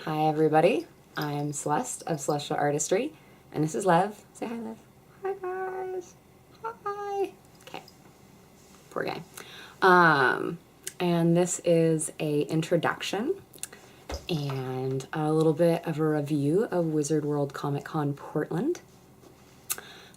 Hi everybody, I'm Celeste of Celestial Artistry, and this is Lev. Say hi, Lev. Hi guys. Hi. Okay. Poor guy. And this is a introduction and a little bit of a review of WizardWorld Comic Con Portland.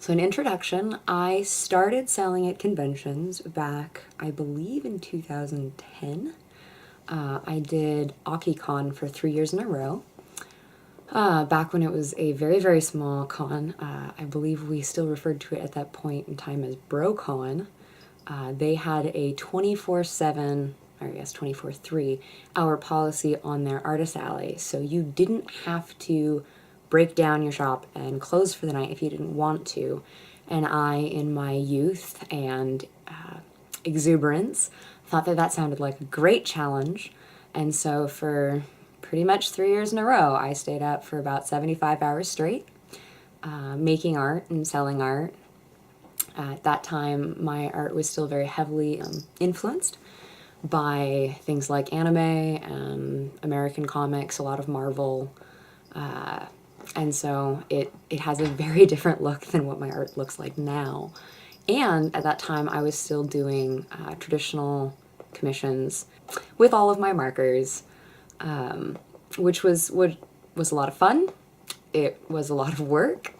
So an introduction, I started selling at conventions back, I believe, in 2010. I did AkiCon for 3 years in a row, back when it was a very, very small con. I believe we still referred to it at that point in time as BroCon. They had a 24/7, or I guess 24/3 hour policy on their artist alley, so you didn't have to break down your shop and close for the night if you didn't want to. And I, in my youth and exuberance, thought that that sounded like a great challenge, and so for pretty much 3 years in a row, I stayed up for about 75 hours straight, making art and selling art. At that time, my art was still very heavily influenced by things like anime and American comics, a lot of Marvel, and so it has a very different look than what my art looks like now. And at that time, I was still doing traditional commissions with all of my markers, which was a lot of fun. It was a lot of work,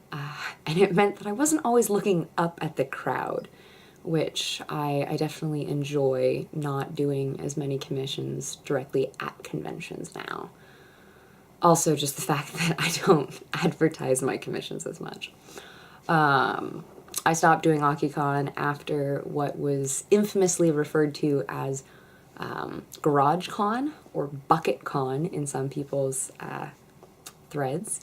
and it meant that I wasn't always looking up at the crowd, which I definitely enjoy not doing as many commissions directly at conventions now. Also, just the fact that I don't advertise my commissions as much. I stopped doing AkiCon after what was infamously referred to as Garage Con or Bucket Con in some people's threads,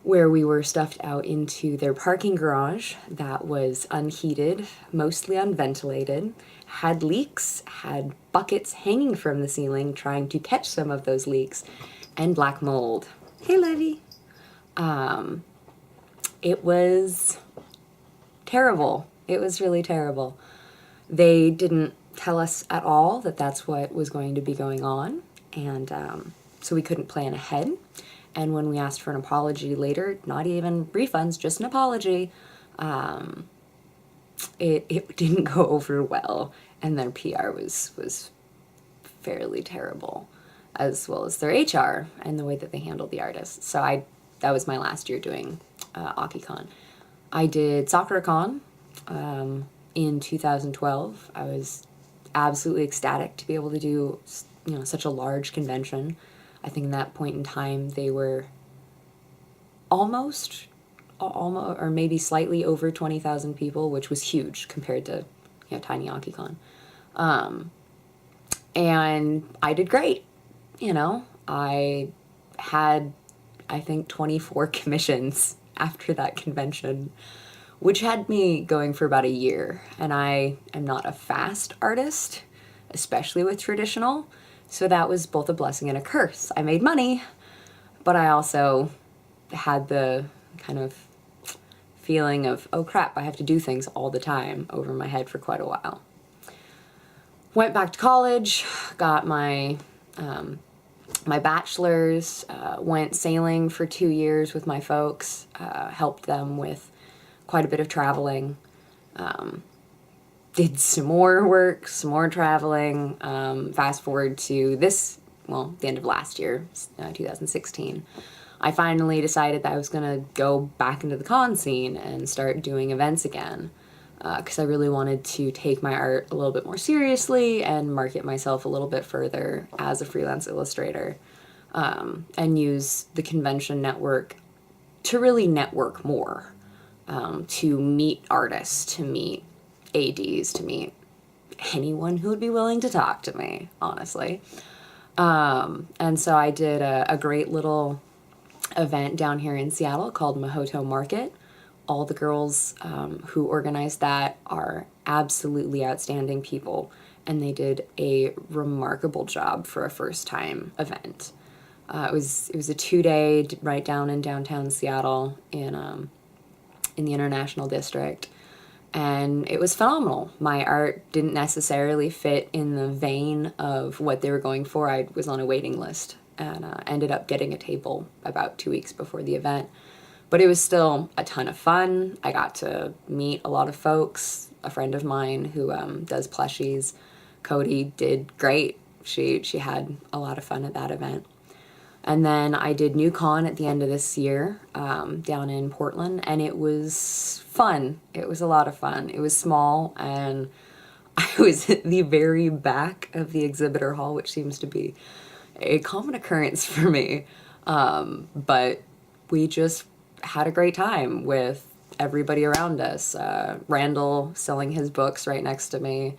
where we were stuffed out into their parking garage that was unheated, mostly unventilated, had leaks, had buckets hanging from the ceiling trying to catch some of those leaks, and black mold. Hey, Levy. It was terrible. It was really terrible. They didn't tell us at all that that's what was going to be going on, and so we couldn't plan ahead. And when we asked for an apology later, not even refunds, just an apology, it didn't go over well, and their PR was fairly terrible, as well as their HR and the way that they handled the artists. So that was my last year doing AkiCon. I did Sakura Con in 2012. I was absolutely ecstatic to be able to do, such a large convention. I think at that point in time they were almost, or maybe slightly over 20,000 people, which was huge compared to, tiny AkiCon. And I did great. I had, I think, 24 commissions after that convention, which had me going for about a year. And I am not a fast artist, especially with traditional, so that was both a blessing and a curse. I made money, but I also had the kind of feeling of, oh crap, I have to do things all the time over my head for quite a while. Went back to college, got my my bachelor's, went sailing for 2 years with my folks, helped them with quite a bit of traveling, did some more work, some more traveling. Fast forward to the end of last year, 2016. I finally decided that I was going to go back into the con scene and start doing events again, because I really wanted to take my art a little bit more seriously and market myself a little bit further as a freelance illustrator, and use the convention network to really network more, to meet artists, to meet ADs, to meet anyone who would be willing to talk to me, honestly. And so I did a great little event down here in Seattle called Mahoto Market. All the girls who organized that are absolutely outstanding people, and they did a remarkable job for a first-time event. It was a 2-day right down in downtown Seattle in the International District, and it was phenomenal. My art didn't necessarily fit in the vein of what they were going for. I was on a waiting list and ended up getting a table about 2 weeks before the event. But it was still a ton of fun. I got to meet a lot of folks. A friend of mine who does plushies, Cody, did great. She had a lot of fun at that event. And then I did NewCon at the end of this year down in Portland, and it was fun. It was a lot of fun. It was small, and I was at the very back of the exhibitor hall, which seems to be a common occurrence for me. But we just had a great time with everybody around us. Randall selling his books right next to me.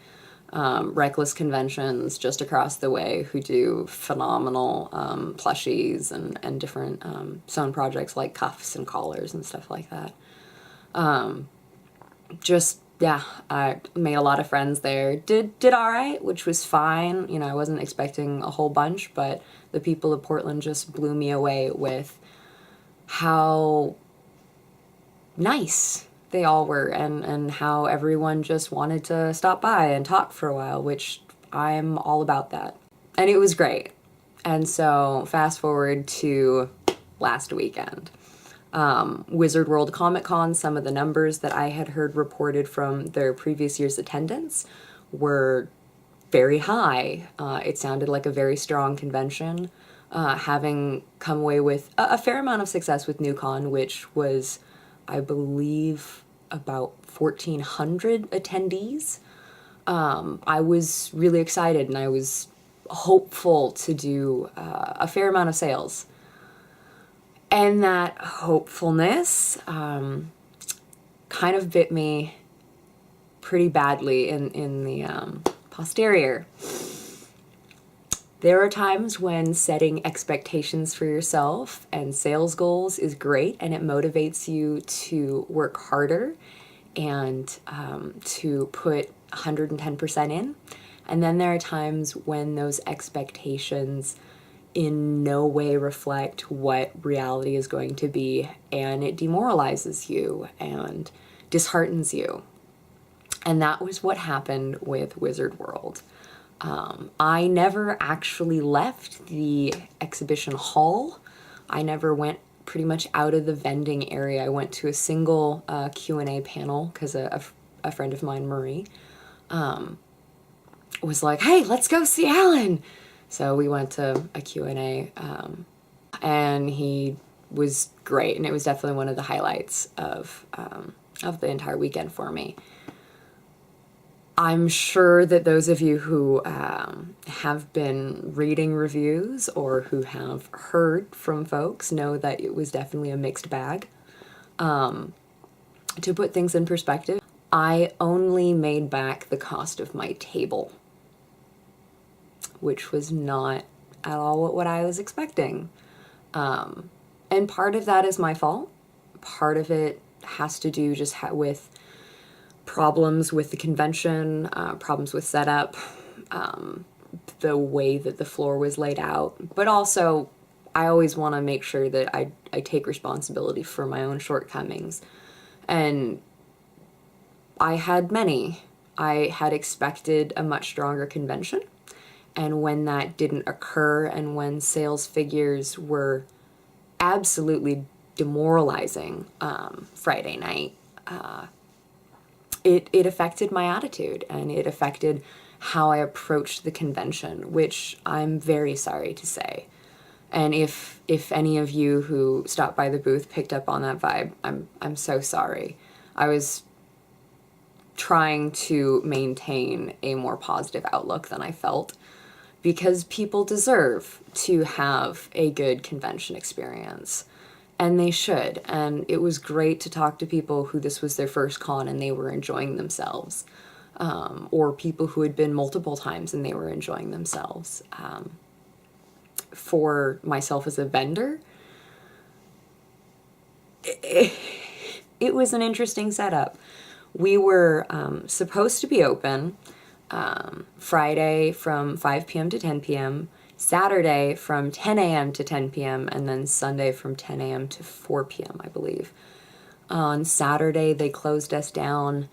Reckless Conventions just across the way, who do phenomenal plushies and different sewn projects like cuffs and collars and stuff like that. Yeah, I made a lot of friends there. Did all right, which was fine. You know, I wasn't expecting a whole bunch, but the people of Portland just blew me away with how nice they all were, and how everyone just wanted to stop by and talk for a while, which I'm all about that. And it was great. And so fast forward to last weekend. WizardWorld Comic Con, some of the numbers that I had heard reported from their previous year's attendance were very high. It sounded like a very strong convention, having come away with a fair amount of success with NewCon, which was, I believe, about 1,400 attendees. I was really excited, and I was hopeful to do a fair amount of sales. And that hopefulness kind of bit me pretty badly in the posterior. There are times when setting expectations for yourself and sales goals is great, and it motivates you to work harder and to put 110% in. And then there are times when those expectations in no way reflect what reality is going to be, and it demoralizes you and disheartens you. And that was what happened with Wizard World. I never actually left the exhibition hall. I never went pretty much out of the vending area. I went to a single Q&A panel because a friend of mine, Marie, was like, hey, let's go see Alan. So we went to a Q&A, and he was great, and it was definitely one of the highlights of the entire weekend for me. I'm sure that those of you who have been reading reviews or who have heard from folks know that it was definitely a mixed bag. To put things in perspective, I only made back the cost of my table, which was not at all what I was expecting. And part of that is my fault. Part of it has to do just with problems with the convention, problems with setup, the way that the floor was laid out. But also, I always want to make sure that I take responsibility for my own shortcomings. And I had many. I had expected a much stronger convention. And when that didn't occur, and when sales figures were absolutely demoralizing Friday night, it affected my attitude, and it affected how I approached the convention, which I'm very sorry to say. And if any of you who stopped by the booth picked up on that vibe, I'm so sorry. I was trying to maintain a more positive outlook than I felt, because people deserve to have a good convention experience, and they should. And it was great to talk to people who this was their first con and they were enjoying themselves, or people who had been multiple times and they were enjoying themselves. For myself as a vendor, it was an interesting setup. We were supposed to be open Friday from 5 p.m. to 10 p.m., Saturday from 10 a.m. to 10 p.m., and then Sunday from 10 a.m. to 4 p.m., I believe. On Saturday, they closed us down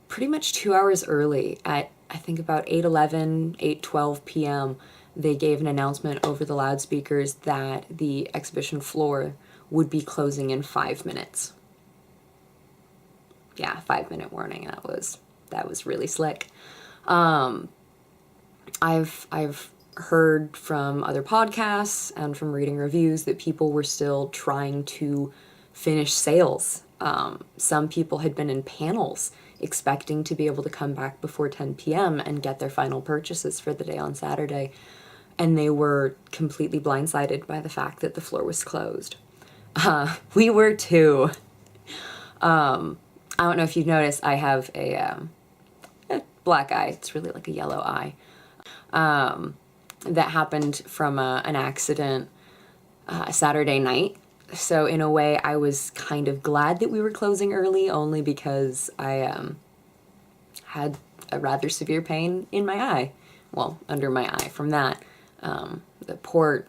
pretty much 2 hours early at, I think, about 8:11, 8:12 p.m. they gave an announcement over the loudspeakers that the exhibition floor would be closing in 5 minutes. Yeah, 5-minute warning. That was really slick. I've heard from other podcasts and from reading reviews that people were still trying to finish sales. Some people had been in panels expecting to be able to come back before 10 p.m. and get their final purchases for the day on Saturday, and they were completely blindsided by the fact that the floor was closed. We were too. I don't know if you've noticed, I have a black eye. It's really like a yellow eye. That happened from an accident Saturday night. So in a way, I was kind of glad that we were closing early, only because I had a rather severe pain in my eye. Well, under my eye from that. The poor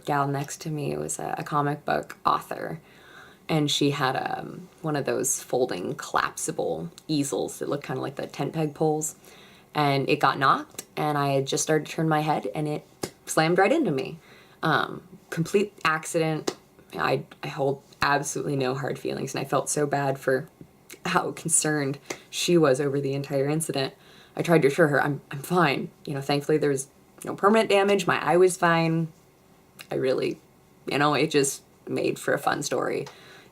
gal next to me was a comic book author, and she had one of those folding collapsible easels that look kind of like the tent peg poles, and it got knocked, and I had just started to turn my head, and it slammed right into me. Complete accident. I hold absolutely no hard feelings, and I felt so bad for how concerned she was over the entire incident. I tried to assure her I'm fine. You know, thankfully there was no permanent damage. My eye was fine. I really, it just made for a fun story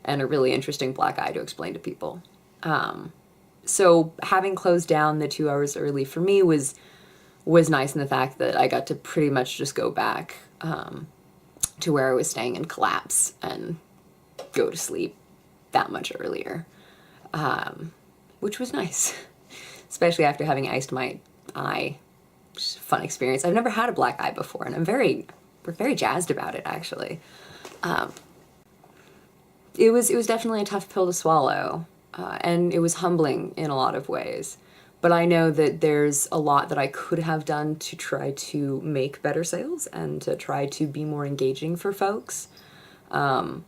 and a really interesting black eye to explain to people. So having closed down the 2 hours early for me was nice in the fact that I got to pretty much just go back to where I was staying and collapse and go to sleep that much earlier, which was nice, especially after having iced my eye. Just a fun experience. I've never had a black eye before, and we're very jazzed about it, actually. It was definitely a tough pill to swallow, and it was humbling in a lot of ways. But I know that there's a lot that I could have done to try to make better sales and to try to be more engaging for folks. On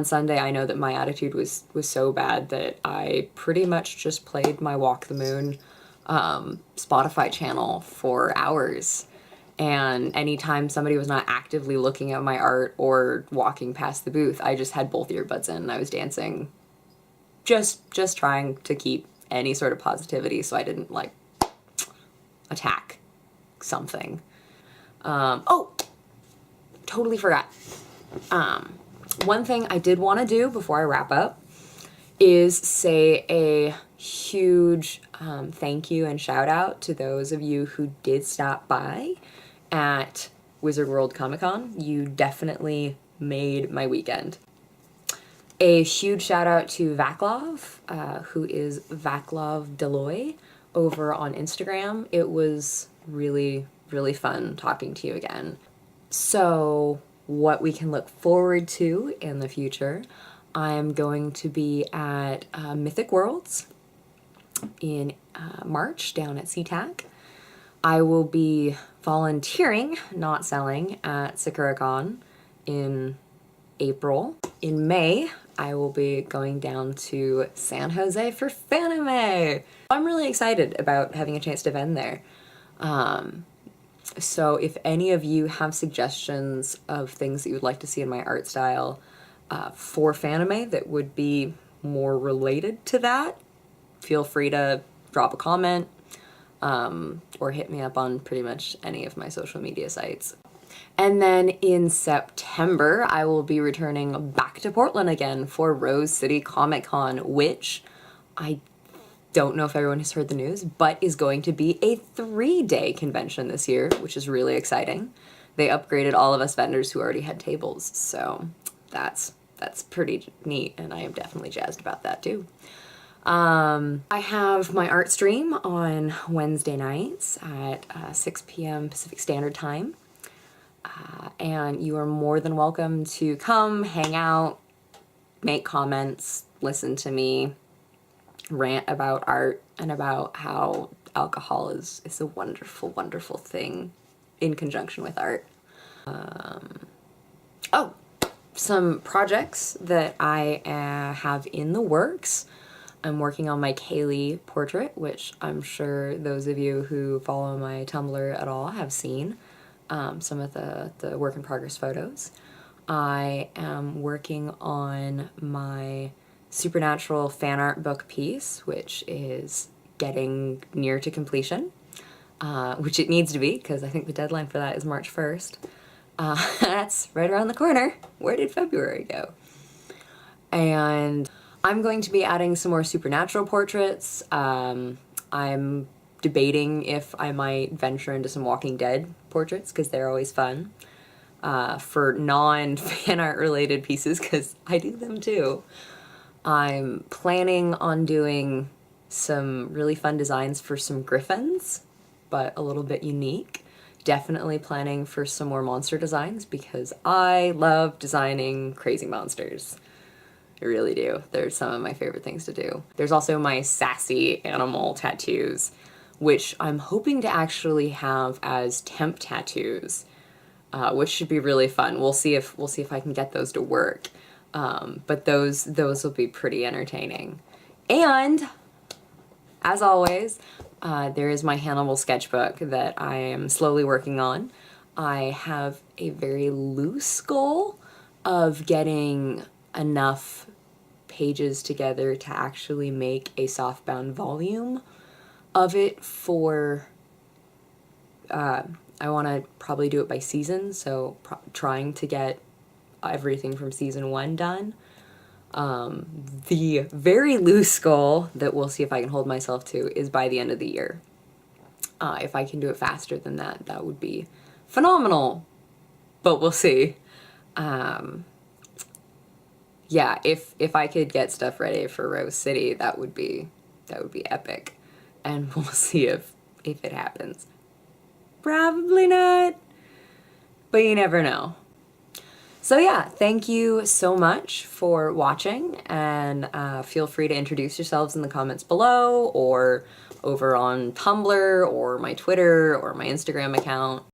Sunday, I know that my attitude was so bad that I pretty much just played my Walk the Moon Spotify channel for hours. And anytime somebody was not actively looking at my art or walking past the booth, I just had both earbuds in and I was dancing, just trying to keep any sort of positivity so I didn't attack something. Oh, totally forgot. One thing I did want to do before I wrap up is say a huge thank you and shout out to those of you who did stop by at WizardWorld Comic Con. You definitely made my weekend. A huge shout out to Vaclav, who is Vaclav Deloy over on Instagram. It was really, really fun talking to you again. So what we can look forward to in the future, I'm going to be at Mythic Worlds in March down at SeaTac. I will be volunteering, not selling, at Sakura Con in April. In May, I will be going down to San Jose for Fanime. I'm really excited about having a chance to vend there. So if any of you have suggestions of things that you would like to see in my art style for Fanime that would be more related to that, feel free to drop a comment or hit me up on pretty much any of my social media sites. And then in September, I will be returning back to Portland again for Rose City Comic Con, which I don't know if everyone has heard the news, but is going to be a 3-day convention this year, which is really exciting. They upgraded all of us vendors who already had tables, so that's pretty neat, and I am definitely jazzed about that too. I have my art stream on Wednesday nights at 6 p.m. Pacific Standard Time. And you are more than welcome to come, hang out, make comments, listen to me rant about art and about how alcohol is a wonderful, wonderful thing in conjunction with art. Some projects that I have in the works. I'm working on my Kaylee portrait, which I'm sure those of you who follow my Tumblr at all have seen. some of the work in progress photos. I am working on my Supernatural fan art book piece, which is getting near to completion, which it needs to be because I think the deadline for that is March 1st. That's right around the corner. Where did February go? And I'm going to be adding some more Supernatural portraits. I'm debating if I might venture into some Walking Dead portraits because they're always fun. For non-fan art related pieces, because I do them too. I'm planning on doing some really fun designs for some griffins, but a little bit unique. Definitely planning for some more monster designs because I love designing crazy monsters. I really do. They're some of my favorite things to do. There's also my sassy animal tattoos, which I'm hoping to actually have as temp tattoos. Which should be really fun. We'll see if I can get those to work. But those will be pretty entertaining. And as always, there is my Hannibal sketchbook that I am slowly working on. I have a very loose goal of getting enough pages together to actually make a softbound volume of it for I want to probably do it by season, so trying to get everything from season 1 done. The very loose goal that we'll see if I can hold myself to is by the end of the year. If I can do it faster than that, that would be phenomenal, but we'll see. Yeah, if I could get stuff ready for Rose City, that would be epic, and we'll see if it happens. Probably not, but you never know. So yeah, thank you so much for watching, and feel free to introduce yourselves in the comments below, or over on Tumblr, or my Twitter, or my Instagram account.